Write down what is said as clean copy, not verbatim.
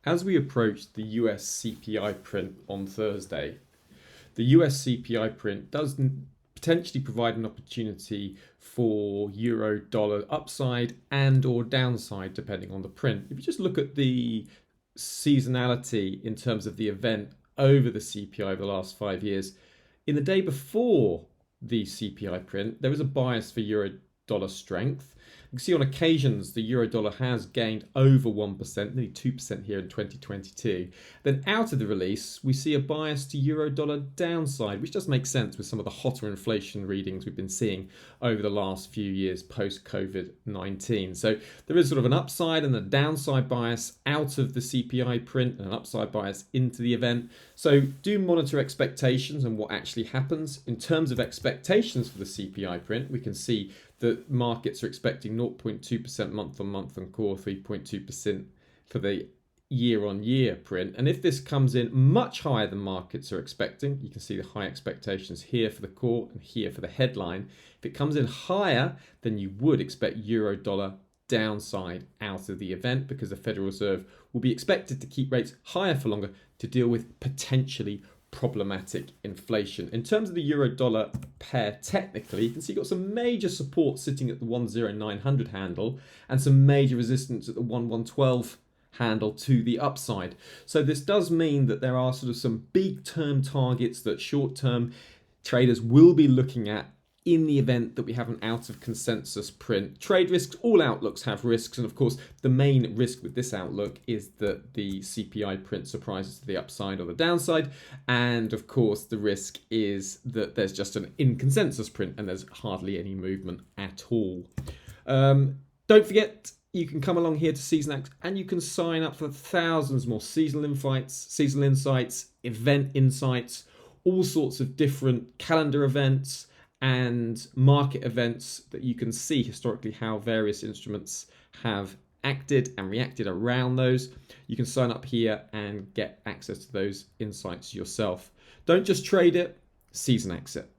As we approach the US CPI print on Thursday, the US CPI print does potentially provide an opportunity for euro dollar upside and or downside depending on the print. If you just look at the seasonality in terms of the event over the CPI over the last 5 years, in the day before the CPI print, there was a bias for euro dollar strength. You can see on occasions the euro dollar has gained over 1%, nearly 2% here in 2022. Then out of the release, we see a bias to euro dollar downside, which does make sense with some of the hotter inflation readings we've been seeing over the last few years post COVID-19. So there is sort of an upside and a downside bias out of the CPI print and an upside bias into the event. So do monitor expectations and what actually happens. In terms of expectations for the CPI print, we can see that markets are expecting 0.2% month on month and core, 3.2% for the year-on-year print. And if this comes in much higher than markets are expecting, you can see the high expectations here for the core and here for the headline. If it comes in higher, then you would expect euro dollar downside out of the event because the Federal Reserve will be expected to keep rates higher for longer to deal with potentially problematic inflation. In terms of the euro dollar pair, technically, you can see you've got some major support sitting at the 10900 handle and some major resistance at the 1112 handle to the upside. So this does mean that there are sort of some big term targets that short term traders will be looking at in the event that we have an out of consensus print. Trade risks, all outlooks have risks, and of course the main risk with this outlook is that the CPI print surprises to the upside or the downside, and of course the risk is that there's just an in consensus print and there's hardly any movement at all. Don't forget, you can come along here to Season X and you can sign up for thousands more seasonal insights, event insights, all sorts of different calendar events and market events that you can see historically how various instruments have acted and reacted around those. You can sign up here and get access to those insights yourself. Don't just trade it, season exit.